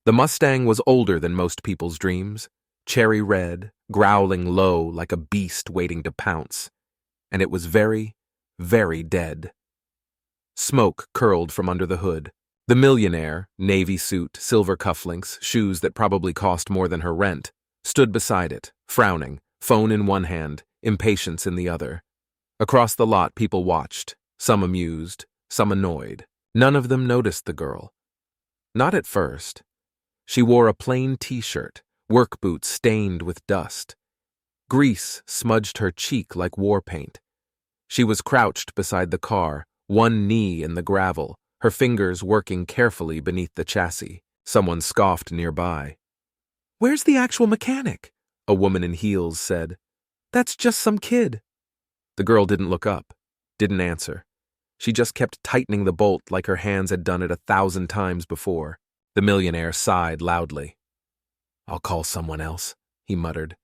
The Mustang was older than most people's dreams, cherry red, growling low like a beast waiting to pounce, and it was very, very dead. Smoke curled from under the hood. The millionaire, navy suit, silver cufflinks, shoes that probably cost more than her rent, stood beside it, frowning, phone in one hand, impatience in the other. Across the lot, people watched, some amused, some annoyed. None of them noticed the girl. Not at first. She wore a plain t-shirt, work boots stained with dust. Grease smudged her cheek like war paint. She was crouched beside the car, one knee in the gravel, her fingers working carefully beneath the chassis. Someone scoffed nearby. "Where's the actual mechanic?" a woman in heels said. "That's just some kid." The girl didn't look up, didn't answer. She just kept tightening the bolt like her hands had done it 1,000 times before. The millionaire sighed loudly. "I'll call someone else," he muttered.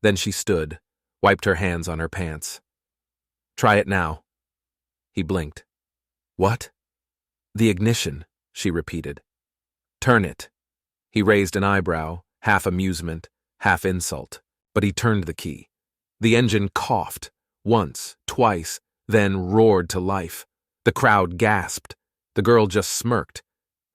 Then she stood, wiped her hands on her pants. "Try it now." He blinked. "What?" "The ignition," she repeated. "Turn it." He raised an eyebrow, half amusement, half insult, but he turned the key. The engine coughed, once, twice, then roared to life. The crowd gasped. The girl just smirked.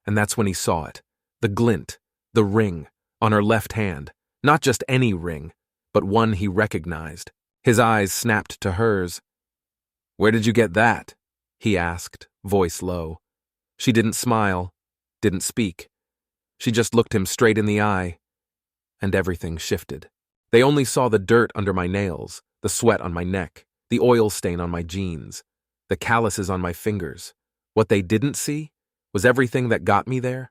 And that's when he saw it. The glint, the ring, on her left hand. Not just any ring, but one he recognized. His eyes snapped to hers. "Where did you get that?" he asked, voice low. She didn't smile, didn't speak. She just looked him straight in the eye, and everything shifted. They only saw the dirt under my nails, the sweat on my neck, the oil stain on my jeans, the calluses on my fingers. What they didn't see was everything that got me there.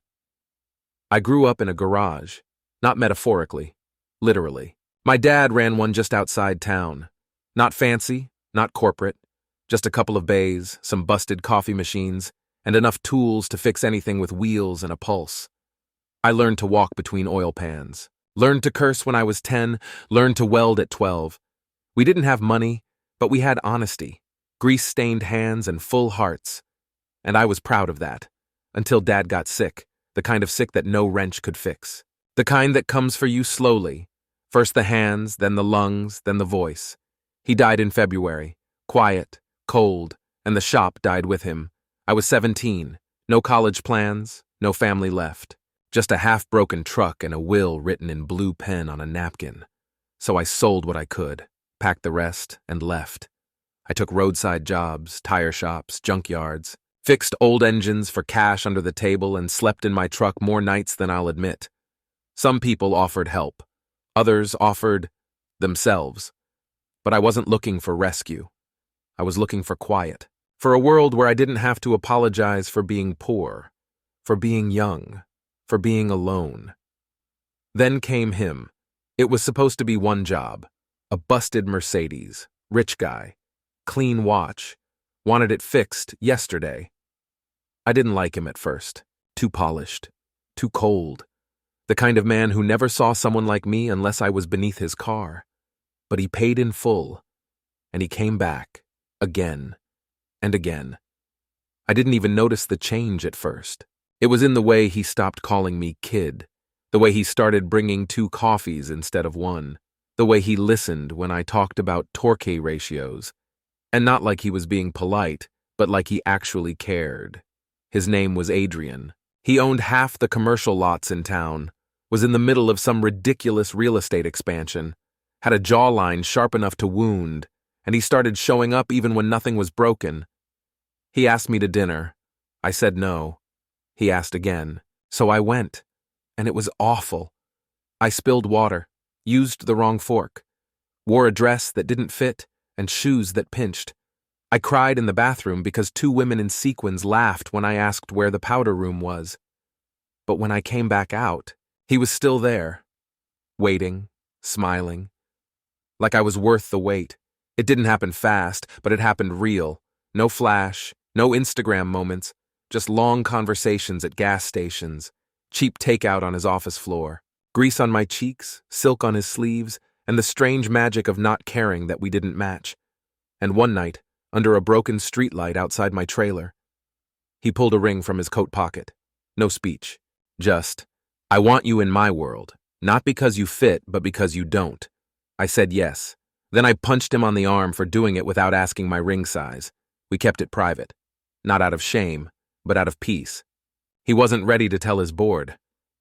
I grew up in a garage, not metaphorically, literally. My dad ran one just outside town. Not fancy, not corporate, just a couple of bays, some busted coffee machines, and enough tools to fix anything with wheels and a pulse. I learned to walk between oil pans, learned to curse when I was 10, learned to weld at 12. We didn't have money, but we had honesty, grease-stained hands and full hearts. And I was proud of that. Until Dad got sick, the kind of sick that no wrench could fix. The kind that comes for you slowly. First the hands, then the lungs, then the voice. He died in February, quiet, cold, and the shop died with him. I was 17, no college plans, no family left. Just a half-broken truck and a will written in blue pen on a napkin. So I sold what I could, packed the rest, and left. I took roadside jobs, tire shops, junkyards, fixed old engines for cash under the table, and slept in my truck more nights than I'll admit. Some people offered help. Others offered themselves. But I wasn't looking for rescue. I was looking for quiet. For a world where I didn't have to apologize for being poor, for being young, for being alone. Then came him. It was supposed to be one job. A busted Mercedes. Rich guy. Clean watch. Wanted it fixed yesterday. I didn't like him at first. Too polished. Too cold. The kind of man who never saw someone like me unless I was beneath his car. But he paid in full. And he came back. Again. And again. I didn't even notice the change at first. It was in the way he stopped calling me kid. The way he started bringing 2 coffees instead of 1. The way he listened when I talked about torque ratios. And not like he was being polite, but like he actually cared. His name was Adrian. He owned half the commercial lots in town, was in the middle of some ridiculous real estate expansion, had a jawline sharp enough to wound, and he started showing up even when nothing was broken. He asked me to dinner. I said no. He asked again, so I went, and it was awful. I spilled water, used the wrong fork, wore a dress that didn't fit, and shoes that pinched. I cried in the bathroom because 2 women in sequins laughed when I asked where the powder room was. But when I came back out, he was still there, waiting, smiling, like I was worth the wait. It didn't happen fast, but it happened real. No flash, no Instagram moments, just long conversations at gas stations, cheap takeout on his office floor, grease on my cheeks, silk on his sleeves, and the strange magic of not caring that we didn't match. And one night, under a broken streetlight outside my trailer, he pulled a ring from his coat pocket. No speech, just, I want you in my world, not because you fit, but because you don't. I said yes. Then I punched him on the arm for doing it without asking my ring size. We kept it private. Not out of shame, but out of peace. He wasn't ready to tell his board.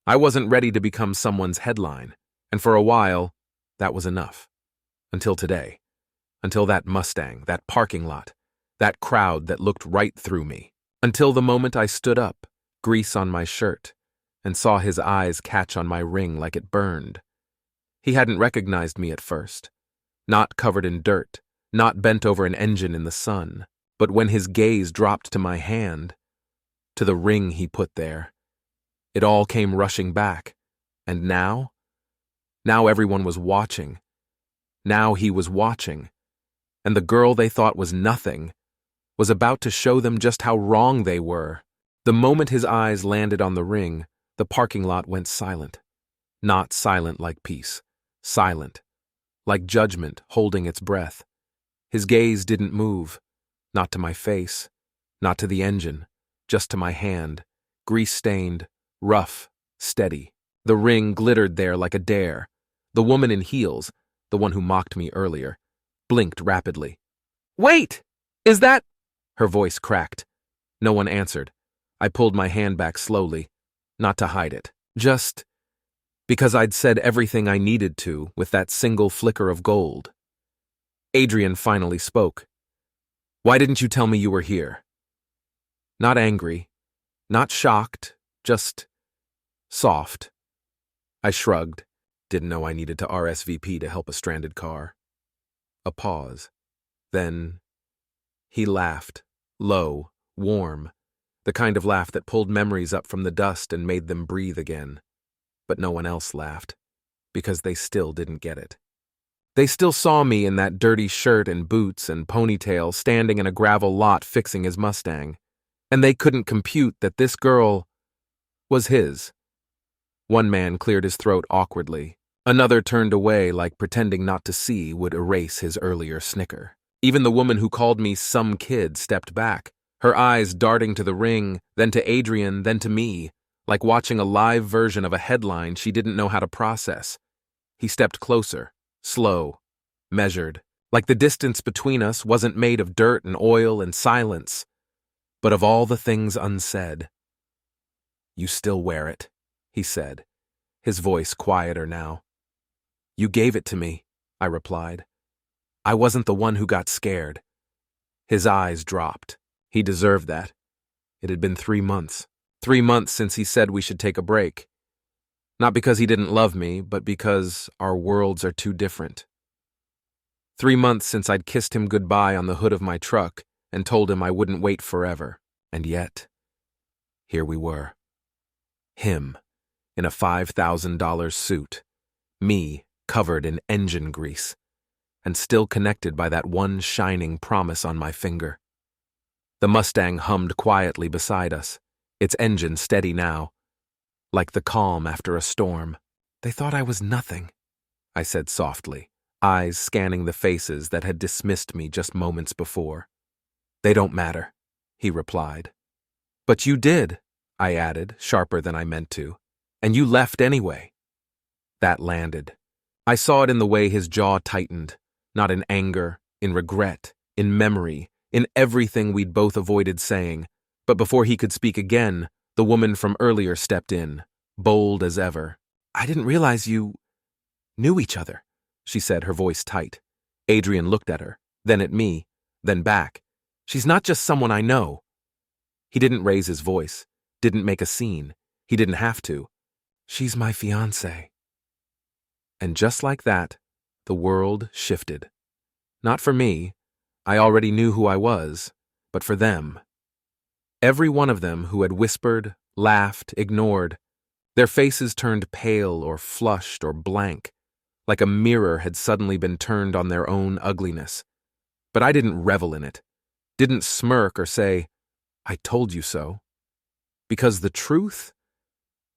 I wasn't ready to become someone's headline. And for a while, that was enough. Until today. Until that Mustang, that parking lot, that crowd that looked right through me. Until the moment I stood up, grease on my shirt, and saw his eyes catch on my ring like it burned. He hadn't recognized me at first. Not covered in dirt, not bent over an engine in the sun, but when his gaze dropped to my hand, to the ring he put there, it all came rushing back. And now? Now everyone was watching. Now he was watching. And the girl they thought was nothing was about to show them just how wrong they were. The moment his eyes landed on the ring, the parking lot went silent. Not silent like peace. Silent. Like judgment holding its breath. His gaze didn't move. Not to my face. Not to the engine. Just to my hand. Grease-stained. Rough. Steady. The ring glittered there like a dare. The woman in heels, the one who mocked me earlier, blinked rapidly. "Wait! Is that—" Her voice cracked. No one answered. I pulled my hand back slowly, not to hide it, just because I'd said everything I needed to with that single flicker of gold. Adrian finally spoke. "Why didn't you tell me you were here?" Not angry, not shocked, just soft. I shrugged. Didn't know I needed to RSVP to help a stranded car. A pause. Then he laughed, low, warm, the kind of laugh that pulled memories up from the dust and made them breathe again. But no one else laughed, because they still didn't get it. They still saw me in that dirty shirt and boots and ponytail standing in a gravel lot fixing his Mustang, and they couldn't compute that this girl was his. One man cleared his throat awkwardly. Another turned away like pretending not to see would erase his earlier snicker. Even the woman who called me some kid stepped back, her eyes darting to the ring, then to Adrian, then to me, like watching a live version of a headline she didn't know how to process. He stepped closer, slow, measured, like the distance between us wasn't made of dirt and oil and silence, but of all the things unsaid. "You still wear it," he said, his voice quieter now. "You gave it to me," I replied. "I wasn't the one who got scared." His eyes dropped. He deserved that. It had been 3 months. 3 months since he said we should take a break. Not because he didn't love me, but because our worlds are too different. 3 months since I'd kissed him goodbye on the hood of my truck and told him I wouldn't wait forever. And yet, here we were. Him, in a $5,000 suit. Me, covered in engine grease, and still connected by that one shining promise on my finger. The Mustang hummed quietly beside us, its engine steady now, like the calm after a storm. "They thought I was nothing," I said softly, eyes scanning the faces that had dismissed me just moments before. "They don't matter," he replied. "But you did," I added, sharper than I meant to, "and you left anyway." That landed. I saw it in the way his jaw tightened, not in anger, in regret, in memory, in everything we'd both avoided saying. But before he could speak again, the woman from earlier stepped in, bold as ever. "I didn't realize you knew each other," she said, her voice tight. Adrian looked at her, then at me, then back. "She's not just someone I know." He didn't raise his voice, didn't make a scene. He didn't have to. "She's my fiancée." And just like that, the world shifted. Not for me, I already knew who I was, but for them. Every one of them who had whispered, laughed, ignored, their faces turned pale or flushed or blank, like a mirror had suddenly been turned on their own ugliness. But I didn't revel in it, didn't smirk or say, "I told you so." Because the truth?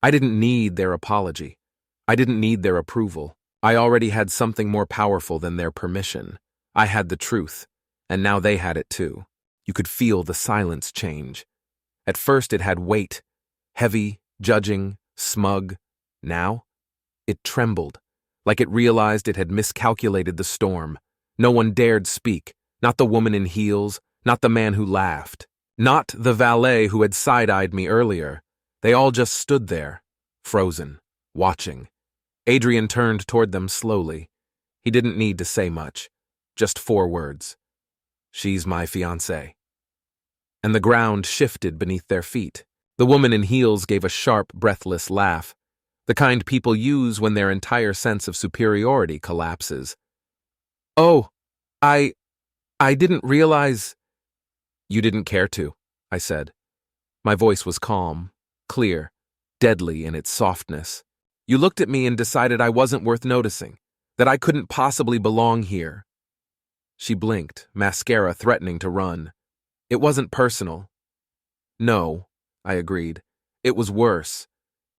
I didn't need their apology. I didn't need their approval. I already had something more powerful than their permission. I had the truth, and now they had it too. You could feel the silence change. At first it had weight, heavy, judging, smug. Now, it trembled, like it realized it had miscalculated the storm. No one dared speak, not the woman in heels, not the man who laughed, not the valet who had side-eyed me earlier. They all just stood there, frozen, watching. Adrian turned toward them slowly. He didn't need to say much, just 4 words. "She's my fiancée." And the ground shifted beneath their feet. The woman in heels gave a sharp, breathless laugh, the kind people use when their entire sense of superiority collapses. "Oh, I didn't realize—" "You didn't care to," I said. My voice was calm, clear, deadly in its softness. "You looked at me and decided I wasn't worth noticing, that I couldn't possibly belong here." She blinked, mascara threatening to run. "It wasn't personal." "No," I agreed. "It was worse.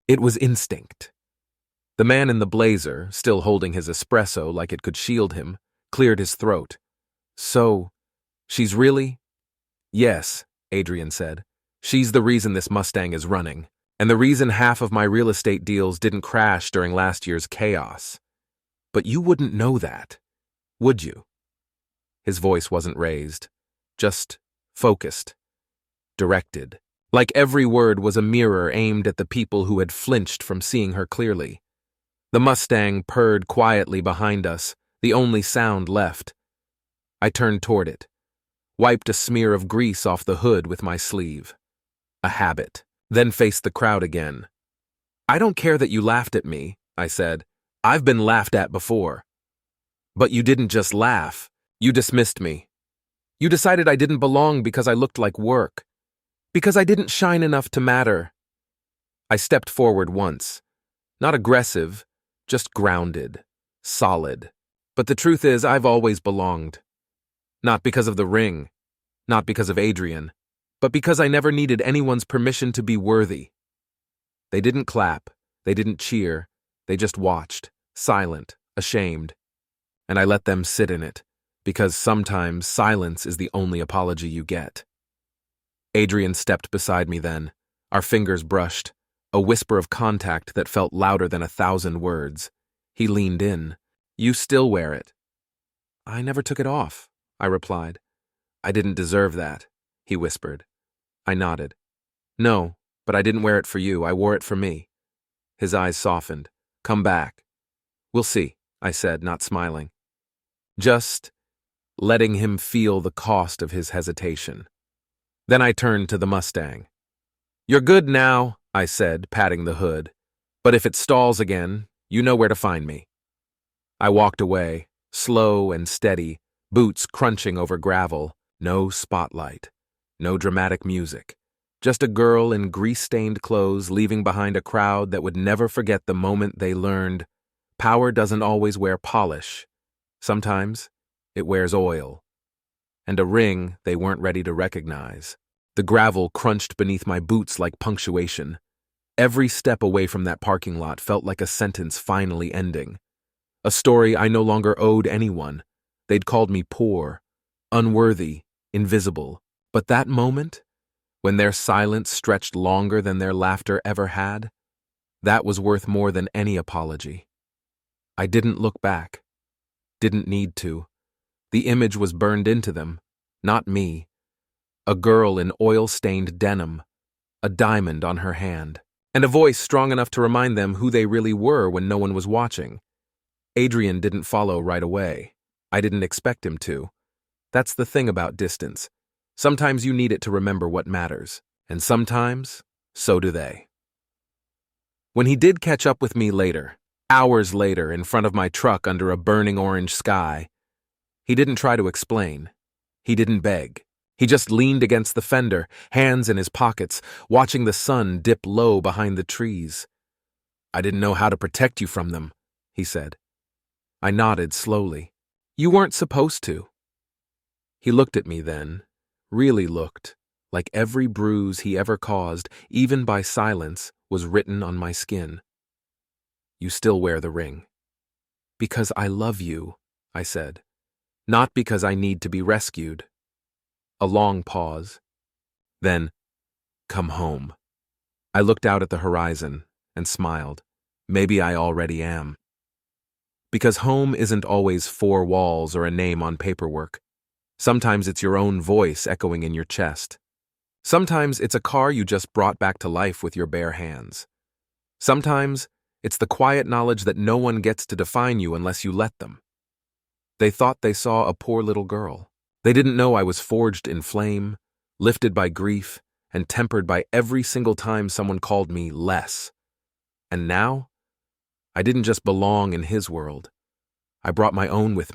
It was instinct." The man in the blazer, still holding his espresso like it could shield him, cleared his throat. "So, she's really—" "Yes," Adrian said. "She's the reason this Mustang is running, and the reason half of my real estate deals didn't crash during last year's chaos. But you wouldn't know that, would you?" His voice wasn't raised, just focused, directed, like every word was a mirror aimed at the people who had flinched from seeing her clearly. The Mustang purred quietly behind us, the only sound left. I turned toward it, wiped a smear of grease off the hood with my sleeve. A habit, then faced the crowd again. "I don't care that you laughed at me," I said. "I've been laughed at before." "But you didn't just laugh. You dismissed me. You decided I didn't belong because I looked like work, because I didn't shine enough to matter." I stepped forward once, not aggressive, just grounded, solid. "But the truth is, I've always belonged. Not because of the ring, not because of Adrian, but because I never needed anyone's permission to be worthy." They didn't clap, they didn't cheer, they just watched, silent, ashamed. And I let them sit in it, because sometimes silence is the only apology you get. Adrian stepped beside me then. Our fingers brushed, a whisper of contact that felt louder than 1,000 words. He leaned in. "You still wear it." "I never took it off," I replied. "I didn't deserve that," he whispered. I nodded. "No, but I didn't wear it for you. I wore it for me." His eyes softened. "Come back." "We'll see," I said, not smiling. Just letting him feel the cost of his hesitation. Then I turned to the Mustang. "You're good now," I said, patting the hood. "But if it stalls again, you know where to find me." I walked away, slow and steady, boots crunching over gravel, no spotlight, no dramatic music. Just a girl in grease-stained clothes leaving behind a crowd that would never forget the moment they learned power doesn't always wear polish. Sometimes it wears oil. And a ring they weren't ready to recognize. The gravel crunched beneath my boots like punctuation. Every step away from that parking lot felt like a sentence finally ending. A story I no longer owed anyone. They'd called me poor, unworthy, invisible. But that moment, when their silence stretched longer than their laughter ever had, that was worth more than any apology. I didn't look back. Didn't need to. The image was burned into them, not me. A girl in oil-stained denim, a diamond on her hand, and a voice strong enough to remind them who they really were when no one was watching. Adrian didn't follow right away. I didn't expect him to. That's the thing about distance. Sometimes you need it to remember what matters, and sometimes, so do they. When he did catch up with me later, hours later in front of my truck under a burning orange sky, he didn't try to explain. He didn't beg. He just leaned against the fender, hands in his pockets, watching the sun dip low behind the trees. "I didn't know how to protect you from them," he said. I nodded slowly. "You weren't supposed to." He looked at me then, really looked, like every bruise he ever caused, even by silence, was written on my skin. "You still wear the ring." "Because I love you," I said. "Not because I need to be rescued." A long pause. Then, "Come home." I looked out at the horizon and smiled. Maybe I already am. Because home isn't always four walls or a name on paperwork. Sometimes it's your own voice echoing in your chest. Sometimes it's a car you just brought back to life with your bare hands. Sometimes it's the quiet knowledge that no one gets to define you unless you let them. They thought they saw a poor little girl. They didn't know I was forged in flame, lifted by grief, and tempered by every single time someone called me less. And now, I didn't just belong in his world. I brought my own with me.